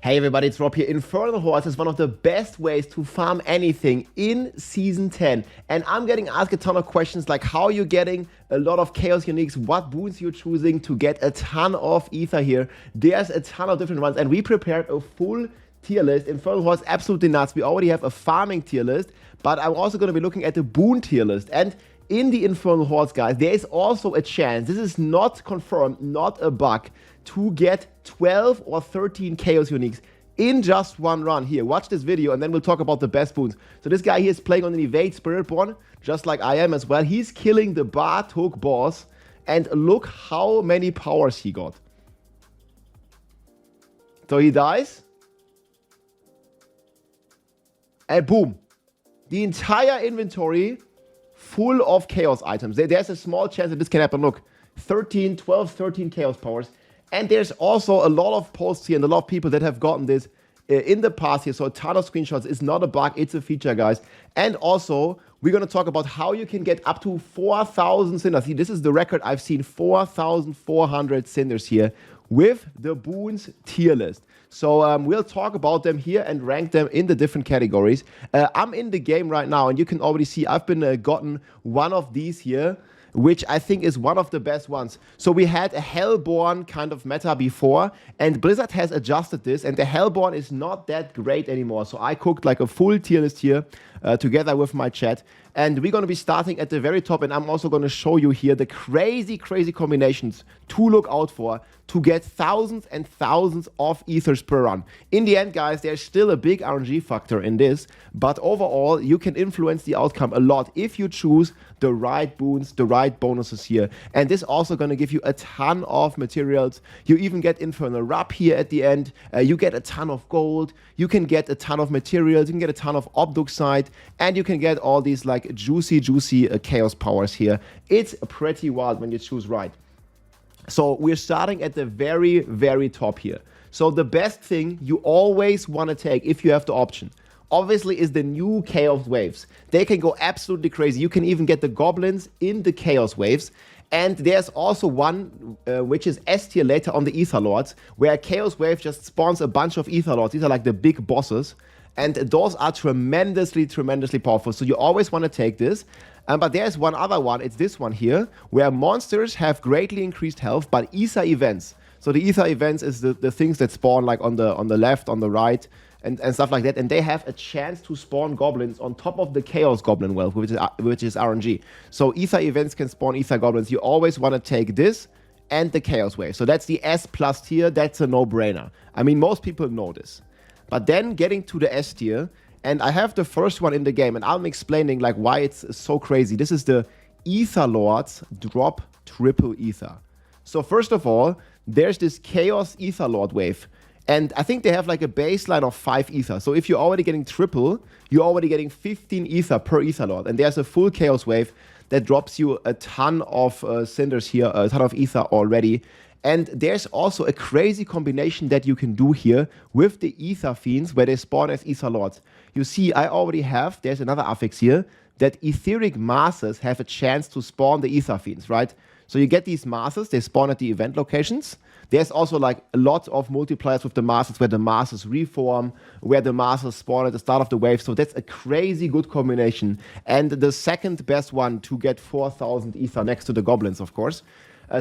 Hey everybody, it's Rob here. Infernal Hordes is one of the best ways to farm anything in Season 10. And I'm getting asked a ton of questions like how you're getting a lot of Chaos Uniques, what boons you're choosing to get a ton of Ether here. There's a ton of different ones and we prepared a full tier list. Infernal Hordes absolutely nuts. We already have a farming tier list, but I'm also going to be looking at the boon tier list. And in the Infernal Hordes, guys, there is also a chance, this is not confirmed, not a bug, to get 12 or 13 Chaos Uniques in just one run. Here, watch this video and then we'll talk about the best boons. So this guy here is playing on an Evade Spiritborn, just like I am as well. He's killing the Bard Hook boss and look how many powers he got. So he dies. And boom. The entire inventory full of chaos items. There's a small chance that this can happen. Look, 12, 13 chaos powers. And there's also a lot of posts here and a lot of people that have gotten this in the past here. So a ton of screenshots. It's not a bug, it's a feature, guys. And also, we're going to talk about how you can get up to 4,000 cinders. See, this is the record I've seen, 4,400 cinders here with the Boons tier list. So we'll talk about them here and rank them in the different categories. I'm in the game right now and you can already see I've been gotten one of these here, which I think is one of the best ones. So we had a Hellborn kind of meta before, and Blizzard has adjusted this, and the Hellborn is not that great anymore. So I cooked like a full tier list here together with my chat, and we're going to be starting at the very top, and I'm also going to show you here the crazy combinations to look out for to get thousands and thousands of ethers per run. In the end, guys, there's still a big RNG factor in this, but overall, you can influence the outcome a lot if you choose the right boons, the right bonuses here. And this also going to give you a ton of materials. You even get Infernal Rub here at the end. You get a ton of gold. You can get a ton of materials. You can get a ton of Obduxite. And you can get all these like juicy chaos powers here. It's pretty wild when you choose right. So we're starting at the very top here. So the best thing you always want to take if you have the option, obviously, is the new Chaos Waves. They can go absolutely crazy. You can even get the Goblins in the Chaos Waves. And there's also one which is S tier later on the Ether Lords, where a Chaos Wave just spawns a bunch of Ether Lords. These are like the big bosses. And those are tremendously powerful. So you always want to take this. But there's one other one, it's this one here, where monsters have greatly increased health, but Ether events. So the Ether events is the things that spawn like on the left, on the right, and stuff like that. And they have a chance to spawn goblins on top of the Chaos Goblin wealth, which is RNG. So Ether events can spawn Ether goblins. You always want to take this and the Chaos Wave. So that's the S plus tier, that's a no-brainer. I mean, most people know this. But then getting to the S tier, and I have the first one in the game, and I'm explaining like why it's so crazy. This is the Ether Lords drop triple Ether. So first of all, there's this Chaos Ether Lord wave. And I think they have like a baseline of 5 Ether. So if you're already getting triple, you're already getting 15 Ether per Ether Lord. And there's a full Chaos Wave that drops you a ton of cinders here, a ton of Ether already. And there's also a crazy combination that you can do here with the Ether Fiends where they spawn as Ether Lords. You see, I already have, there's another affix here, that Etheric Masses have a chance to spawn the Ether Fiends, right? So you get these masses, they spawn at the event locations. There's also like a lot of multipliers with the masses where the masses reform, where the masses spawn at the start of the wave. So that's a crazy good combination. And the second best one to get 4,000 Ether next to the goblins, of course.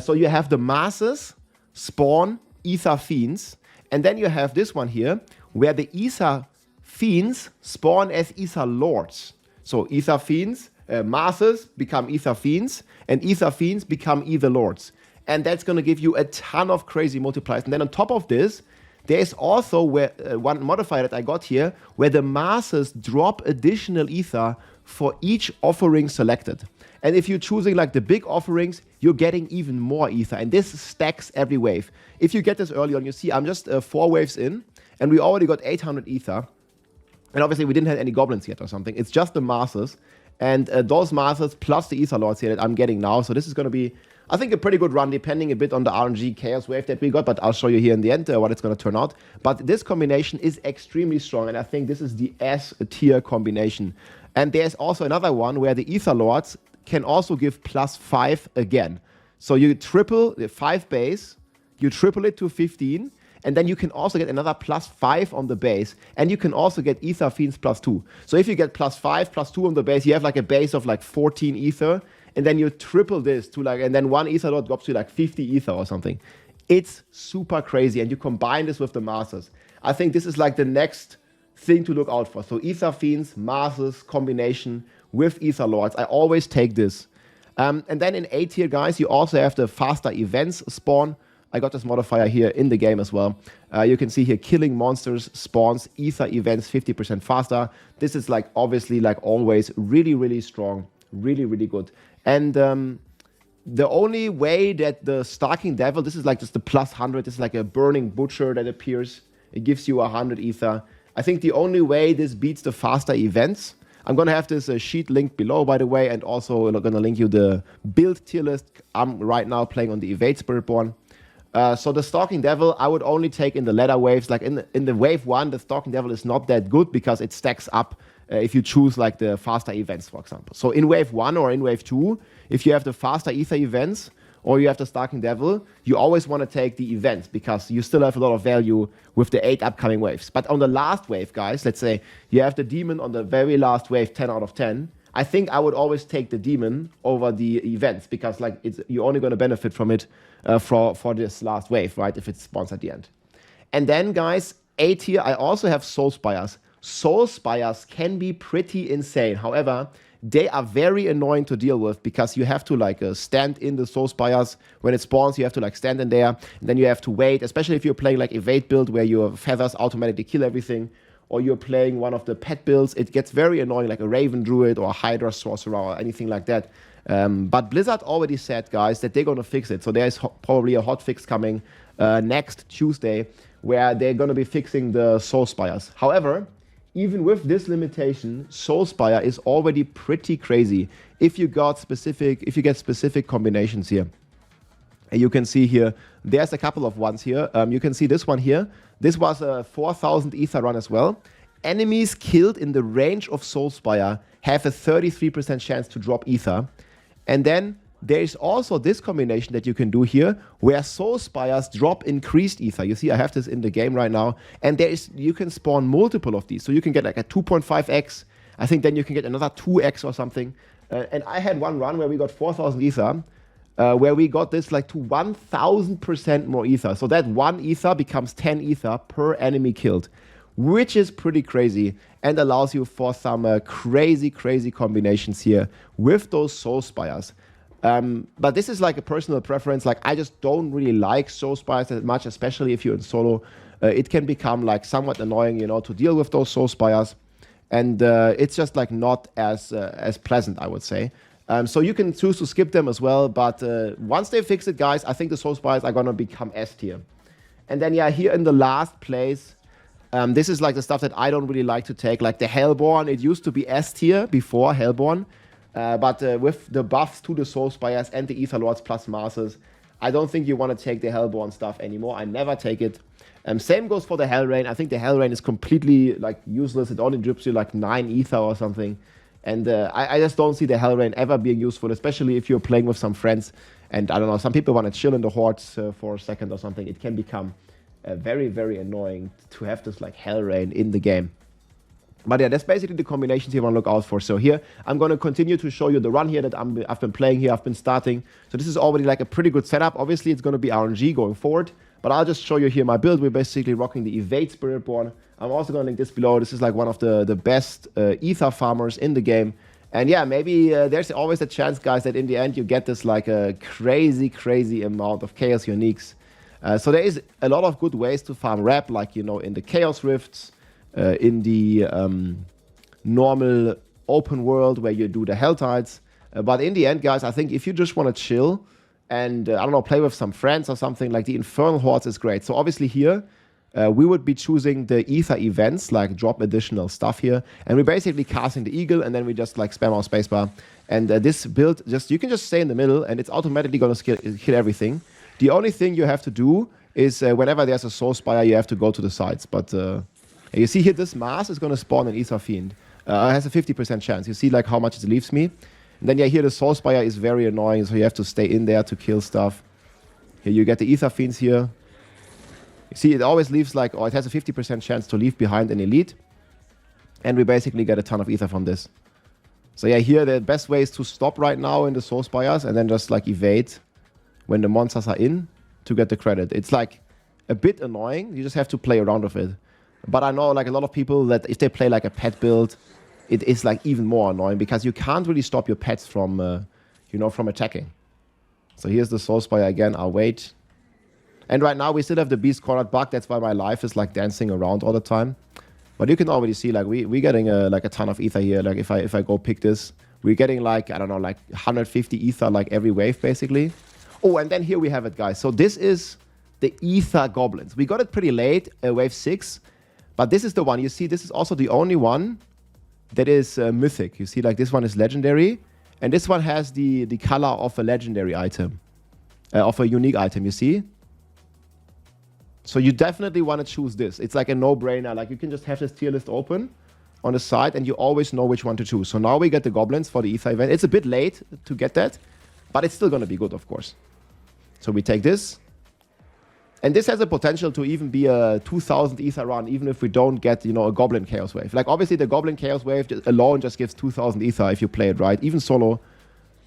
So you have the masses spawn Ether Fiends. And then you have this one here where the Ether Fiends spawn as Ether Lords. So Ether Fiends, masses become Ether Fiends, and Ether Fiends become Ether Lords. And that's going to give you a ton of crazy multipliers. And then on top of this, there's also one modifier that I got here where the masses drop additional Ether for each offering selected. And if you're choosing like the big offerings, you're getting even more Ether. And this stacks every wave. If you get this early on, you see I'm just 4 waves in, and we already got 800 Ether. And obviously we didn't have any goblins yet or something. It's just the masses. And those masses plus the Ether Lords here that I'm getting now. So this is going to be, I think, a pretty good run, depending a bit on the RNG Chaos Wave that we got. But I'll show you here in the end what it's going to turn out. But this combination is extremely strong. And I think this is the S tier combination. And there's also another one where the Ether Lords can also give +5 again. So you triple the 5 base, you triple it to 15, And then you can also get another +5 on the base. And you can also get Ether Fiends +2. So if you get +5, +2 on the base, you have like a base of like 14 Ether. And then you triple this to like, and then one Ether lot drops you like 50 Ether or something. It's super crazy. And you combine this with the Masters. I think this is like the next thing to look out for. So Ether Fiends, Masters, combination with Ether Lords. I always take this. And then in A tier, guys, you also have the faster events spawn. I got this modifier here in the game as well. You can see here, killing monsters spawns Ether events 50% faster. This is like, obviously, like always, really, really strong. Really, really good. And the only way that the Stalking Devil, this is like just the +100. This is like a burning butcher that appears. It gives you 100 Ether. I think the only way this beats the faster events, I'm going to have this sheet linked below, by the way, and also I'm going to link you the build tier list. I'm right now playing on the Evade Spiritborn. So the Stalking Devil, I would only take in the ladder waves. Like in the wave 1, the Stalking Devil is not that good because it stacks up if you choose like the faster events, for example. So in wave 1 or in wave 2, if you have the faster Ether events or you have the Stalking Devil, you always want to take the events because you still have a lot of value with the 8 upcoming waves. But on the last wave, guys, let's say you have the Demon on the very last wave, 10 out of 10. I think I would always take the Demon over the events because like you're only going to benefit from it for this last wave, right? If it spawns at the end. And then, guys, A tier, I also have Soul Spires. Soul Spires can be pretty insane. However, they are very annoying to deal with because you have to like stand in the Soul Spires. When it spawns, you have to like stand in there. And then you have to wait, especially if you're playing like Evade build where your feathers automatically kill everything. Or you're playing one of the pet builds. It gets very annoying, like a Raven Druid or a Hydra Sorcerer or anything like that. But Blizzard already said, guys, that they're going to fix it. So there's probably a hot fix coming next Tuesday where they're going to be fixing the Soul Spires. However, even with this limitation, Soul Spire is already pretty crazy if you get specific combinations here. And you can see here, there's a couple of ones here. You can see this one here. This was a 4,000 Ether run as well. Enemies killed in the range of Soul Spire have a 33% chance to drop Ether. And then there is also this combination that you can do here where Soul Spires drop increased Ether. You see, I have this in the game right now. And you can spawn multiple of these. So you can get like a 2.5x. I think then you can get another 2x or something. And I had one run where we got 4,000 Ether. Where we got this like to 1,000% more Ether. So that 1 Ether becomes 10 Ether per enemy killed, which is pretty crazy and allows you for some crazy combinations here with those Soul Spires. But this is like a personal preference. Like I just don't really like Soul Spires that much, especially if you're in solo. It can become like somewhat annoying, you know, to deal with those Soul Spires. And it's just like not as pleasant, I would say. So you can choose to skip them as well, but once they fix it, guys, I think the Soul Spires are going to become S tier. And then, yeah, here in the last place, this is like the stuff that I don't really like to take, like the Hellborn. It used to be S tier before Hellborn, but with the buffs to the Soul Spires and the Ether Lords plus Masters, I don't think you want to take the Hellborn stuff anymore. I never take it. Same goes for the Hellrain. I think the Hellrain is completely like useless. It only drips you like 9 Ether or something. And I just don't see the Hellrain ever being useful, especially if you're playing with some friends. And I don't know, some people want to chill in the hordes for a second or something. It can become very, very annoying to have this like Hellrain in the game. But yeah, that's basically the combinations you want to look out for. So here, I'm going to continue to show you the run here that I've been playing here. I've been starting. So this is already like a pretty good setup. Obviously, it's going to be RNG going forward. But I'll just show you here my build. We're basically rocking the Evade Spiritborn. I'm also going to link this below. This is like one of the best Ether farmers in the game. And yeah, maybe there's always a chance, guys, that in the end you get this like a crazy amount of Chaos Uniques. So there is a lot of good ways to farm rep, like, you know, in the Chaos Rifts, in the normal open world where you do the Hell Tides. But in the end, guys, I think if you just want to chill and, I don't know, play with some friends or something, like the Infernal Hordes is great. So obviously here, we would be choosing the Ether events, like drop additional stuff here. And we're basically casting the Eagle, and then we just like spam our spacebar. And this build, you can just stay in the middle, and it's automatically going to hit everything. The only thing you have to do is whenever there's a Soul Spire, you have to go to the sides. But you see here, this mass is going to spawn an Ether Fiend. It has a 50% chance. You see like how much it leaves me. And then yeah, here the Soul Spire is very annoying, so you have to stay in there to kill stuff. Here you get the Ether Fiends here. See, it always leaves like, or it has a 50% chance to leave behind an elite. And we basically get a ton of ether from this. So yeah, here the best way is to stop right now in the soul spires and then just like evade when the monsters are in to get the credit. It's like a bit annoying. You just have to play around with it. But I know like a lot of people that if they play like a pet build, it is like even more annoying because you can't really stop your pets from, you know, from attacking. So here's the soul spire again. I'll wait. And right now we still have the beast cornered bug. That's why my life is like dancing around all the time. But you can already see like we're getting like a ton of ether here. Like if I go pick this, we're getting like, I don't know, like 150 ether like every wave basically. Oh, and then here we have it, guys. So this is the ether goblins. We got it pretty late, wave 6. But this is the one. You see, this is also the only one that is mythic. You see, like this one is legendary. And this one has the color of a legendary item. Of a unique item, you see? So you definitely want to choose this. It's like a no-brainer. Like you can just have this tier list open on the side and you always know which one to choose. So now we get the goblins for the ether event. It's a bit late to get that, but it's still going to be good, of course. So we take this. And this has a potential to even be a 2000 ether run, even if we don't get, you know, a goblin chaos wave. Like obviously the goblin chaos wave alone just gives 2000 ether if you play it right. Even solo,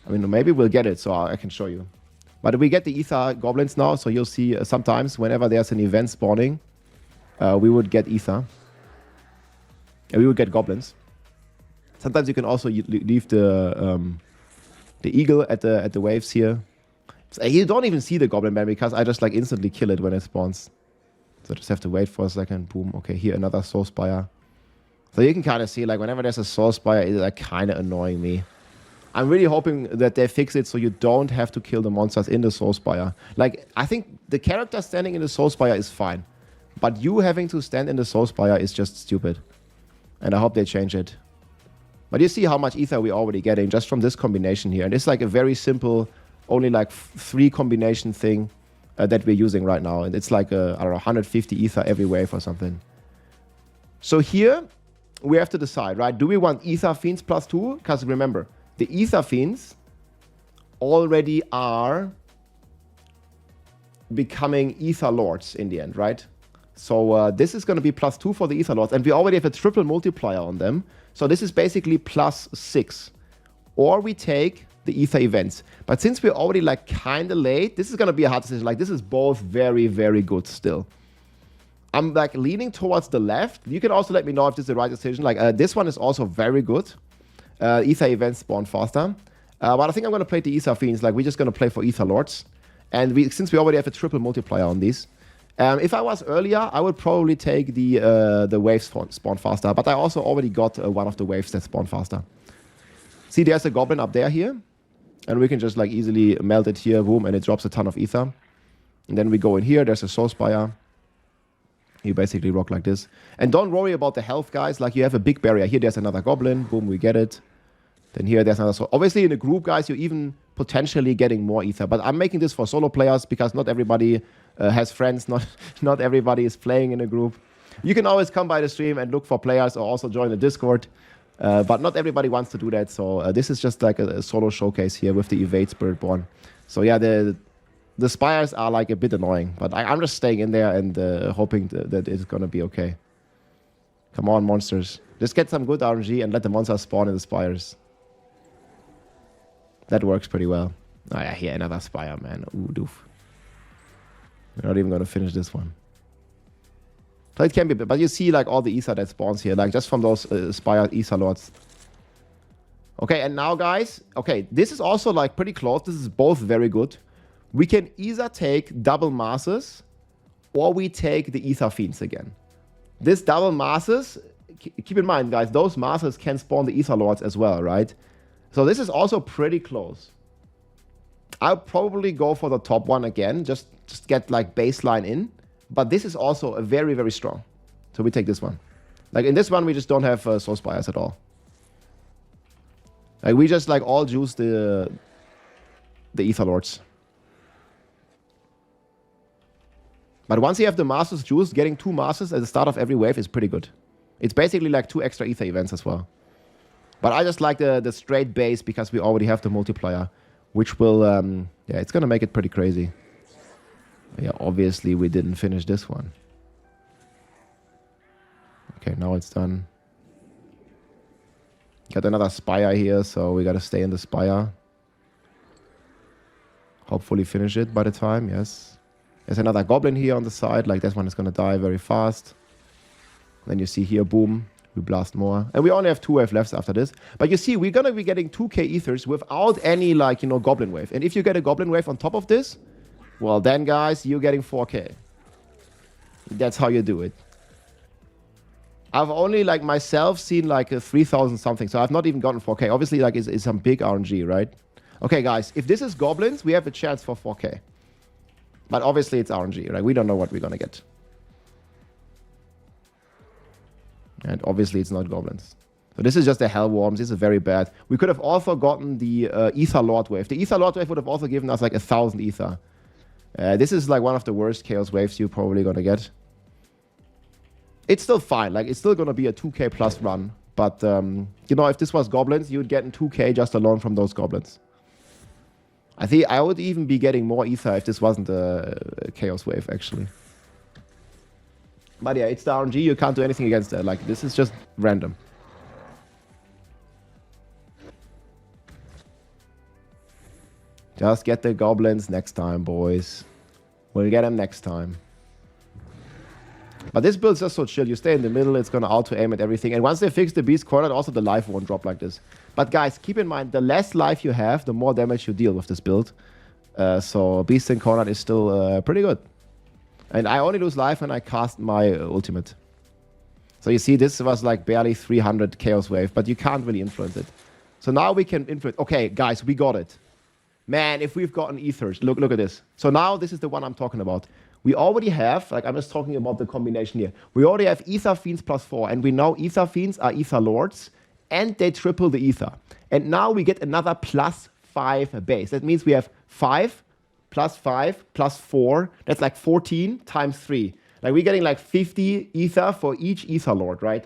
I mean, maybe we'll get it, so I can show you. But we get the ether goblins now, so you'll see sometimes whenever there's an event spawning, we would get ether. And we would get goblins. Sometimes you can also leave the eagle at the waves here. So you don't even see the goblin man because I just like instantly kill it when it spawns. So I just have to wait for a second. Boom. Okay, here another soul spire. So you can kind of see like whenever there's a soul spire, it's like kind of annoying me. I'm really hoping that they fix it so you don't have to kill the monsters in the soul spire. Like, I think the character standing in the soul spire is fine. But you having to stand in the soul spire is just stupid. And I hope they change it. But you see how much ether we're already getting just from this combination here. And it's like a very simple, only like 3 combination thing that we're using right now. And it's like, I don't know, 150 ether every wave or something. So here, we have to decide, right? Do we want ether fiends +2? Because remember, the ether fiends already are becoming ether lords in the end, right? So this is going to be +2 for the ether lords. And we already have a triple multiplier on them. So this is basically +6. Or we take the ether events. But since we're already like kind of late, this is going to be a hard decision. Like this is both very, very good still. I'm like leaning towards the left. You can also let me know if this is the right decision. Like this one is also very good. Ether events spawn faster. But I think I'm going to play the ether fiends. Like we're just going to play for ether lords. And since we already have a triple multiplier on these. If I was earlier, I would probably take the waves spawn faster. But I also already got one of the waves that spawn faster. See, there's a goblin up there here. And we can just like easily melt it here. Boom. And it drops a ton of ether. And then we go in here. There's a soul spire. You basically rock like this. And don't worry about the health, guys. Like you have a big barrier. Here there's another goblin. Boom, we get it. Then here there's another soul. Obviously in a group, guys, you're even potentially getting more ether. But I'm making this for solo players because not everybody has friends. Not everybody is playing in a group. You can always come by the stream and look for players or also join the Discord. But not everybody wants to do that. So this is just like a solo showcase here with the Evade Spiritborn. So yeah, the spires are like a bit annoying. But I'm just staying in there and hoping that it's going to be okay. Come on, monsters. Just get some good RNG and let the monsters spawn in the spires. That works pretty well. Oh yeah, here, another spire, man. Ooh, doof. We're not even going to finish this one. So it can be, but you see like all the ether that spawns here, like just from those spire ether lords. Okay, and now guys, okay, this is also like pretty close. This is both very good. We can either take double masses or we take the ether fiends again. This double masses, keep in mind guys, those masses can spawn the ether lords as well, right? So this is also pretty close. I'll probably go for the top one again, just get like baseline in. But this is also a very, very strong. So we take this one. Like in this one, we just don't have soul spires at all. Like we just like all juice the ether lords. But once you have the masters juice, getting 2 masters at the start of every wave is pretty good. It's basically like 2 extra ether events as well. But I just like the straight base because we already have the multiplier, which will, yeah, it's going to make it pretty crazy. Yeah, obviously we didn't finish this one. Okay, now it's done. Got another spire here, so we gotta stay in the spire. Hopefully finish it by the time, yes. There's another goblin here on the side, like this one is gonna die very fast. Then you see here, boom, we blast more. And we only have 2 wave left after this. But you see, we're gonna be getting 2k ethers without any, like, you know, goblin wave. And if you get a goblin wave on top of this, well then, guys, you're getting 4k. That's how you do it. I've only, like, myself seen, like, a 3,000 something. So I've not even gotten 4k. Obviously, like, it's some big RNG, right? Okay, guys, if this is goblins, we have a chance for 4k. But obviously, it's RNG, right? We don't know what we're gonna get. And obviously, it's not goblins. So this is just the Hellworms. This is very bad. We could have also gotten the Ether Lord wave. The Ether Lord wave would have also given us, like, 1,000 Ether. This is, like, one of the worst Chaos waves you're probably gonna get. It's still fine. Like, it's still going to be a 2k plus run. But, you know, if this was goblins, you'd get 2k just alone from those goblins. I think I would even be getting more ether if this wasn't a chaos wave, actually. But yeah, it's the RNG. You can't do anything against that. Like, this is just random. Just get the goblins next time, boys. We'll get them next time. But this build's just so chill. You stay in the middle, it's going to auto-aim at everything. And once they fix the beast corner, also the life won't drop like this. But guys, keep in mind, the less life you have, the more damage you deal with this build. So beast in corner is still pretty good. And I only lose life when I cast my ultimate. So you see, this was like barely 300 chaos wave, but you can't really influence it. So now we can influence. Okay, guys, we got it. Man, if we've gotten ethers, look at this. So now this is the one I'm talking about. We already have, like I'm just talking about the combination here. We already have Ether Fiends +4, and we know Ether Fiends are Ether Lords, and they triple the Ether. And now we get another +5 base. That means we have 5 +5 +4. That's like 14 times 3. Like we're getting like 50 Ether for each Ether Lord, right?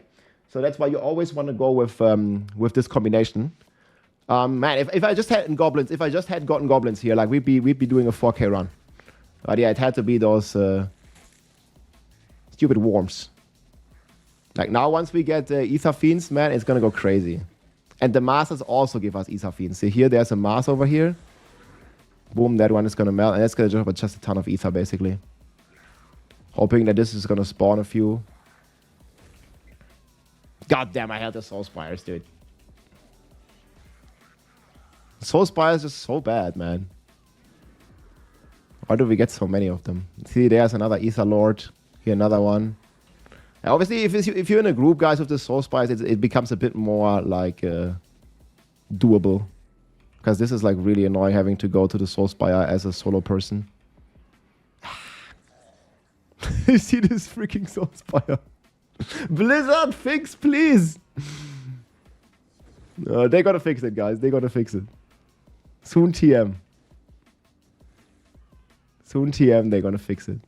So that's why you always want to go with this combination. Man, if I just had goblins, if I just had gotten goblins here, like we'd be doing a 4k run. But yeah, it had to be those stupid worms. Like now, once we get Ether Fiends, man, it's gonna go crazy. And the Masters also give us Ether Fiends. See here, there's a Mass over here. Boom, that one is gonna melt, and that's gonna drop just a ton of Ether, basically. Hoping that this is gonna spawn a few. God damn, I had the Soul Spires, dude. Soul Spires is so bad, man. Why do we get so many of them? See, there's another Ether Lord. Here, another one. And obviously, if you're in a group, guys, with the Soul Spires, it becomes a bit more, like, doable. Because this is, like, really annoying having to go to the Soul Spire as a solo person. You see this freaking Soul Spire? Blizzard, fix, please! They gotta fix it, guys. They gotta fix it. Soon TM. Soon TM, they're gonna fix it.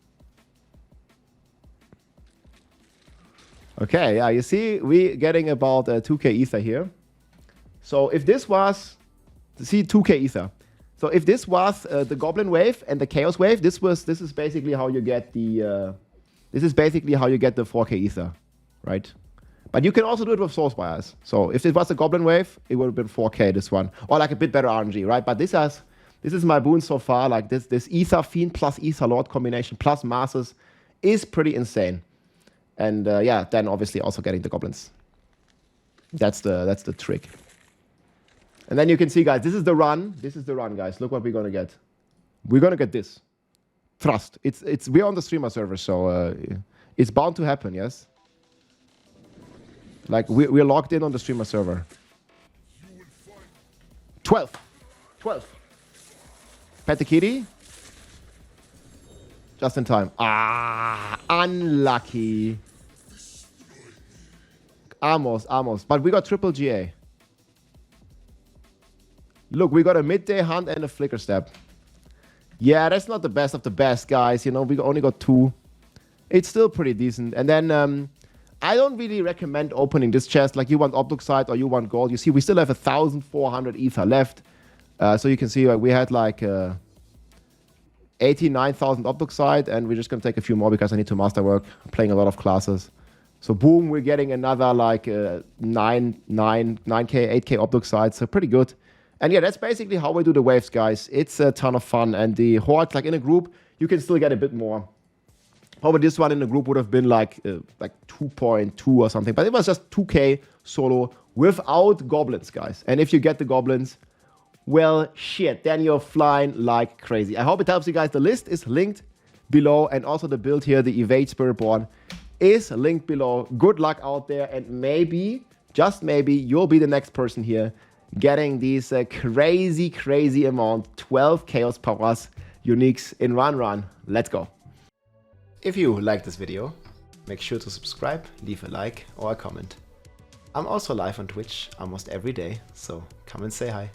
Okay, yeah, you see, we getting about 2k ether here. So if this was, see, 2k ether. So if this was the Goblin wave and the Chaos wave, this is basically how you get the, this is basically how you get the 4k ether, right? But you can also do it with Soul Spires. So if it was a Goblin wave, it would have been 4k this one, or like a bit better RNG, right? But this is my boon so far. Like this Ether Fiend plus Ether Lord combination plus Masses is pretty insane. And yeah, then obviously also getting the goblins. That's the trick. And then you can see, guys, this is the run. This is the run, guys. Look what we're gonna get. We're gonna get this. Trust. We're on the streamer server, so it's bound to happen. Yes. Like we're logged in on the streamer server. 12. Pet the kitty. Just in time. Ah, unlucky. Almost. But we got triple GA. Look, we got a midday hunt and a flicker step. Yeah, that's not the best of the best, guys. You know, we only got 2. It's still pretty decent. And then I don't really recommend opening this chest. Like you want Obduxite or you want gold. You see, we still have 1,400 ether left. So you can see we had like 89,000 Optoxide, and we're just gonna take a few more because I need to masterwork. I'm playing a lot of classes. So boom, we're getting another like 9K, 8K Optoxide, so pretty good. And yeah, that's basically how we do the waves, guys. It's a ton of fun, and the hordes, like in a group, you can still get a bit more. Probably this one in the group would have been like 2.2 or something, but it was just 2K solo without goblins, guys. And if you get the goblins, well, shit, then you're flying like crazy. I hope it helps you guys. The list is linked below, and also the build here, the Evade Spiritborn, is linked below. Good luck out there, and maybe, just maybe, you'll be the next person here getting these crazy amount, 12 Chaos Powers uniques in run. Let's go. If you like this video, make sure to subscribe, leave a like or a comment. I'm also live on Twitch almost every day, so come and say hi.